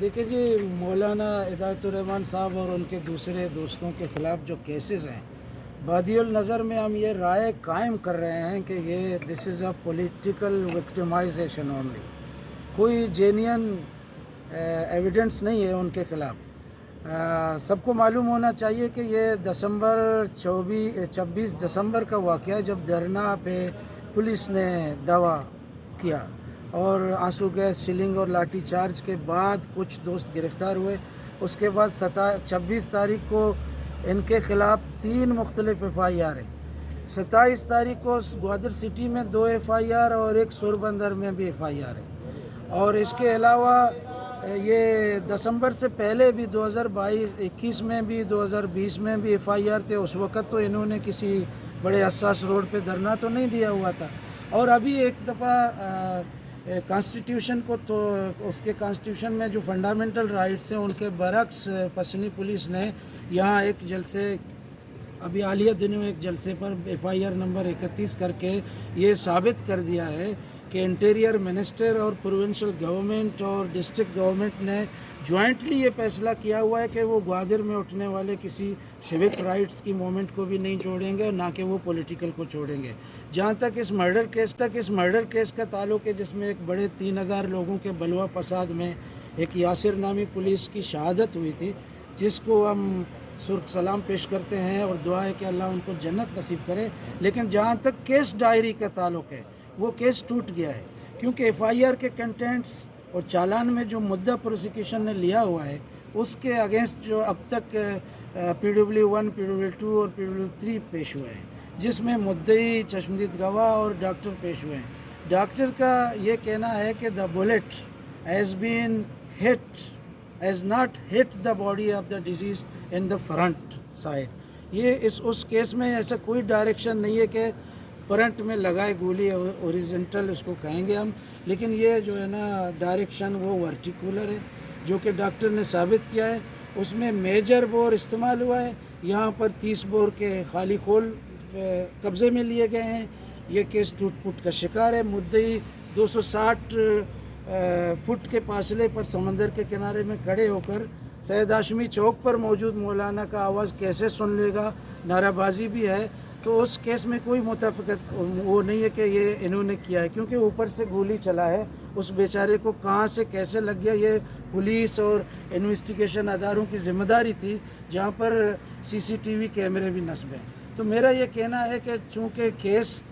देखिए जी, मौलाना हिदायतुर्रहमान साहब और उनके दूसरे दोस्तों के ख़िलाफ़ जो केसेस हैं, बादियुल नज़र में हम ये राय कायम कर रहे हैं कि ये this is a political victimisation only. कोई जेन्युइन एविडेंस नहीं है उनके ख़िलाफ़। सबको मालूम होना चाहिए कि ये 26 दिसंबर का वाक़या है, जब धरना पे पुलिस ने दावा किया और आंसू गैस, सिलिंग और लाठी चार्ज के बाद कुछ दोस्त गिरफ़्तार हुए। उसके बाद 26 तारीख को इनके ख़िलाफ़ 3 मुख्तलिफ FIR हैं। 27 तारीख को ग्वादर सिटी में 2 FIR और एक सुरबंदर में भी FIR है। और इसके अलावा ये दिसंबर से पहले भी 2021 में भी 2020 में भी FIR थे। उस वक़्त तो इन्होंने किसी बड़े हसास रोड पे धरना तो नहीं दिया हुआ था। और अभी एक दफ़ा कॉन्स्टिट्यूशन को तो उसके कॉन्स्टिट्यूशन में जो फंडामेंटल राइट्स हैं उनके बरक्स पसनी पुलिस ने यहाँ एक जलसे, अभी हालिया दिनों एक जलसे पर FIR नंबर 31 करके ये साबित कर दिया है कि इंटीरियर मिनिस्टर और प्रोविंशियल गवर्नमेंट और डिस्ट्रिक्ट गवर्नमेंट ने जॉइंटली ये फैसला किया हुआ है कि वो ग्वादर में उठने वाले किसी सिविक राइट्स की मूवमेंट को भी नहीं छोड़ेंगे और ना कि वो पॉलिटिकल को छोड़ेंगे। जहाँ तक इस मर्डर केस का ताल्लुक है, जिसमें एक बड़े 3000 लोगों के बलवा फसाद में एक यासिर नामी पुलिस की शहादत हुई थी, जिसको हम सुर्ख सलाम पेश करते हैं और दुआ है कि अल्लाह उनको जन्नत नसीब करे। लेकिन जहाँ तक केस डायरी का ताल्लुक है, वो केस टूट गया है, क्योंकि FIR के कंटेंट्स और चालान में जो मुद्दा प्रोसिक्यूशन ने लिया हुआ है उसके अगेंस्ट जो अब तक PW1, PW2 और PW3 पेश हुए हैं, जिसमें मुद्दई, चश्मदीद गवाह और डॉक्टर पेश हुए हैं। डॉक्टर का ये कहना है कि the bullet has been has not hit the body of the disease in the front side. ये उस केस में ऐसा कोई डायरेक्शन नहीं है कि फ्रंट में लगाए गोली, ओरिजेंटल उसको कहेंगे हम, लेकिन ये जो है ना डायरेक्शन वो वर्टिकुलर है, जो कि डॉक्टर ने साबित किया है। उसमें मेजर बोर इस्तेमाल हुआ है। यहाँ पर 30 बोर के खाली खोल कब्ज़े में लिए गए हैं। ये केस टूट फूट का शिकार है। मुद्दई 260 फुट के फासले पर समंदर के किनारे में खड़े होकर सैयद हाशमी चौक पर मौजूद मौलाना का आवाज़ कैसे सुन लेगा, नाराबाजी भी है। तो उस केस में कोई मुतफ़क़त वो नहीं है कि ये इन्होंने किया है, क्योंकि ऊपर से गोली चला है। उस बेचारे को कहाँ से कैसे लग गया, ये पुलिस और इन्वेस्टिगेशन अदारों की ज़िम्मेदारी थी, जहाँ पर CCTV कैमरे भी नस्ब हैं। तो मेरा ये कहना है कि चूँकि केस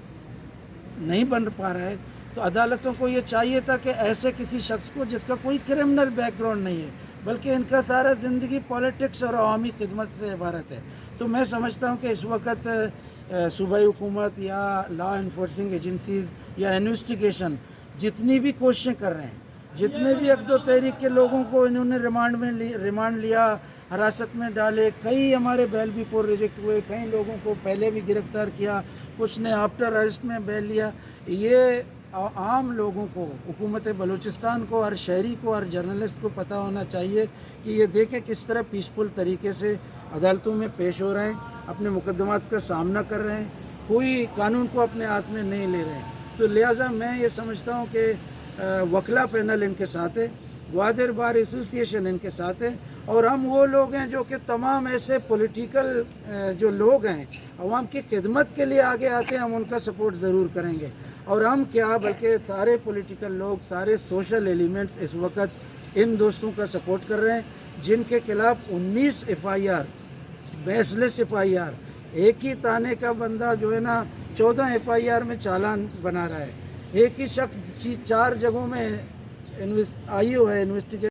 नहीं बन पा रहा है, तो अदालतों को ये चाहिए था कि ऐसे किसी शख्स को जिसका कोई क्रिमिनल बैकग्राउंड नहीं है, बल्कि इनका सारा ज़िंदगी पॉलिटिक्स और अवामी खिदमत से इबारत है, तो मैं समझता हूँ कि इस वक्त सूबाई हुकूमत या लॉ इन्फोर्सिंग एजेंसीज़ या इन्वेस्टिगेशन जितनी भी कोशिशें कर रहे हैं, जितने भी 1-2 तहरीक के लोगों को इन्होंने रिमांड लिया, हिरासत में डाले, कई हमारे बैल भी कोर रिजेक्ट हुए, कई लोगों को पहले भी गिरफ़्तार किया, कुछ ने आफ्टर अरेस्ट में बैल लिया। ये आम लोगों को, हुकूमत बलूचिस्तान को, हर शहरी को, हर जर्नलिस्ट को पता होना चाहिए कि ये देखें किस तरह पीसफुल तरीके से अदालतों में पेश हो रहे हैं, अपने मुकदमात का सामना कर रहे हैं, कोई कानून को अपने हाथ में नहीं ले रहे हैं। तो लिहाजा मैं ये समझता हूँ कि वकला पैनल इनके साथ है, ग्वादर बार एसोसिएशन इनके साथ है, और हम वो लोग हैं जो कि तमाम ऐसे पॉलिटिकल जो लोग हैं अवाम की खिदमत के लिए आगे आते हैं, हम उनका सपोर्ट ज़रूर करेंगे। और हम क्या, बल्कि सारे पॉलिटिकल लोग, सारे सोशल एलिमेंट्स इस वक्त इन दोस्तों का सपोर्ट कर रहे हैं, जिनके खिलाफ़ 19 FIR, बेसलेस FIR, एक ही ताने का बंदा जो है ना 14 FIR में चालान बना रहा है। एक ही शख्स 4 जगहों में आई है इन्वेस्टिगेशन